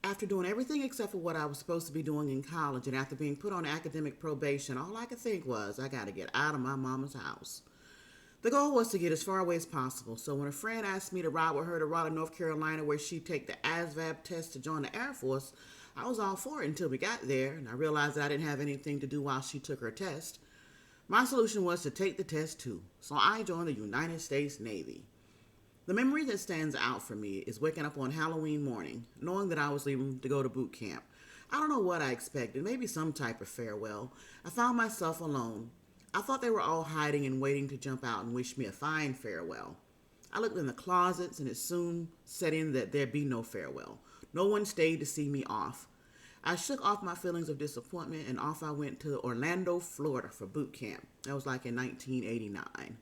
After doing everything except for what I was supposed to be doing in college and after being put on academic probation, all I could think was, I got to get out of my mama's house. The goal was to get as far away as possible, so when a friend asked me to ride with her to Raleigh, North Carolina, where she'd take the ASVAB test to join the Air Force, I was all for it until we got there, and I realized that I didn't have anything to do while she took her test. My solution was to take the test too, so I joined the United States Navy. The memory that stands out for me is waking up on Halloween morning, knowing that I was leaving to go to boot camp. I don't know what I expected, maybe some type of farewell. I found myself alone. I thought they were all hiding and waiting to jump out and wish me a fine farewell. I looked in the closets and it soon set in that there'd be no farewell. No one stayed to see me off. I shook off my feelings of disappointment and off I went to Orlando, Florida for boot camp. That was like in 1989.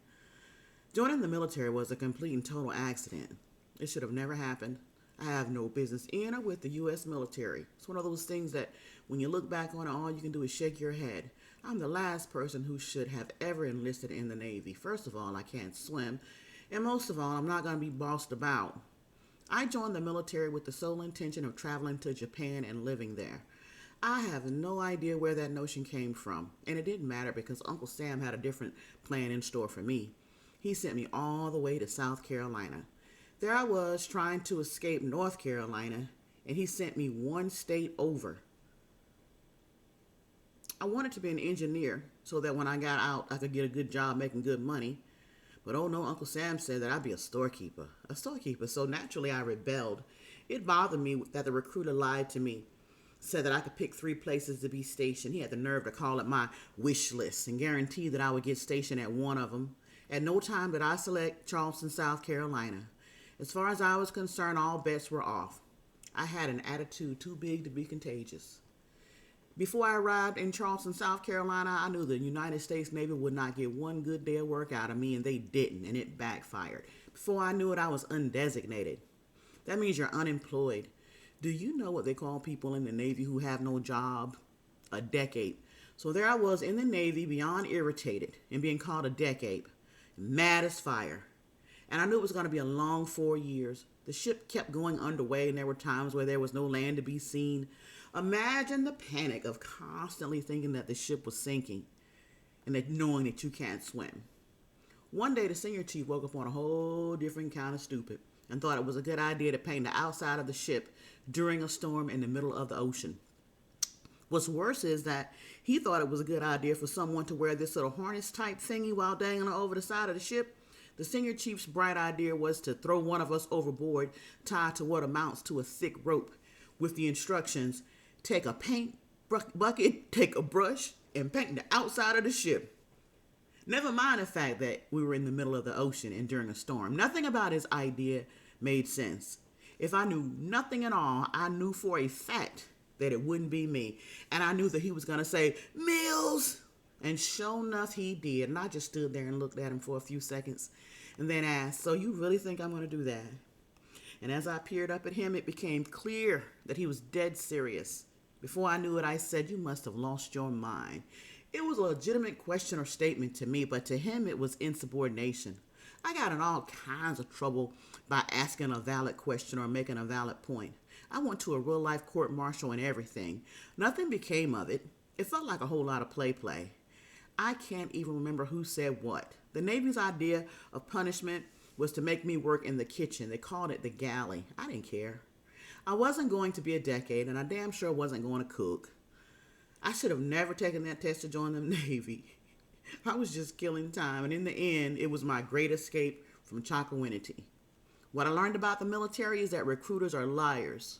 Joining the military was a complete and total accident. It should have never happened. I have no business in or with the U.S. military. It's one of those things that when you look back on it, all you can do is shake your head. I'm the last person who should have ever enlisted in the Navy. First of all, I can't swim. And most of all, I'm not going to be bossed about. I joined the military with the sole intention of traveling to Japan and living there. I have no idea where that notion came from. And it didn't matter because Uncle Sam had a different plan in store for me. He sent me all the way to South Carolina. There I was trying to escape North Carolina, and he sent me one state over. I wanted to be an engineer so that when I got out, I could get a good job making good money. But oh no, Uncle Sam said that I'd be a storekeeper. So naturally I rebelled. It bothered me that the recruiter lied to me, said that I could pick 3 places to be stationed. He had the nerve to call it my wish list and guarantee that I would get stationed at one of them. At no time did I select Charleston, South Carolina. As far as I was concerned, all bets were off. I had an attitude too big to be contagious. Before I arrived in Charleston, South Carolina, I knew the United States Navy would not get one good day of work out of me, and they didn't, and it backfired. Before I knew it, I was undesignated. That means you're unemployed. Do you know what they call people in the Navy who have no job? A decade. So there I was in the Navy, beyond irritated, and being called a decade. Mad as fire. And I knew it was going to be a long 4 years. The ship kept going underway, and there were times where there was no land to be seen. Imagine the panic of constantly thinking that the ship was sinking and that knowing that you can't swim. One day, the senior chief woke up on a whole different kind of stupid and thought it was a good idea to paint the outside of the ship during a storm in the middle of the ocean. What's worse is that he thought it was a good idea for someone to wear this little harness type thingy while dangling over the side of the ship. The senior chief's bright idea was to throw one of us overboard, tied to what amounts to a thick rope, with the instructions, take a paint bucket, take a brush, and paint the outside of the ship. Never mind the fact that we were in the middle of the ocean and during a storm. Nothing about his idea made sense. If I knew nothing at all, I knew for a fact that it wouldn't be me. And I knew that he was going to say, Mills! And sure enough, he did. And I just stood there and looked at him for a few seconds and then asked, so you really think I'm going to do that? And as I peered up at him, it became clear that he was dead serious. Before I knew it, I said, you must have lost your mind. It was a legitimate question or statement to me, but to him it was insubordination. I got in all kinds of trouble by asking a valid question or making a valid point. I went to a real-life court-martial and everything. Nothing became of it. It felt like a whole lot of play. I can't even remember who said what. The Navy's idea of punishment was to make me work in the kitchen. They called it the galley. I didn't care. I wasn't going to be a decade, and I damn sure wasn't going to cook. I should have never taken that test to join the Navy. I was just killing time, and in the end, it was my great escape from Chocowinity. What I learned about the military is that recruiters are liars.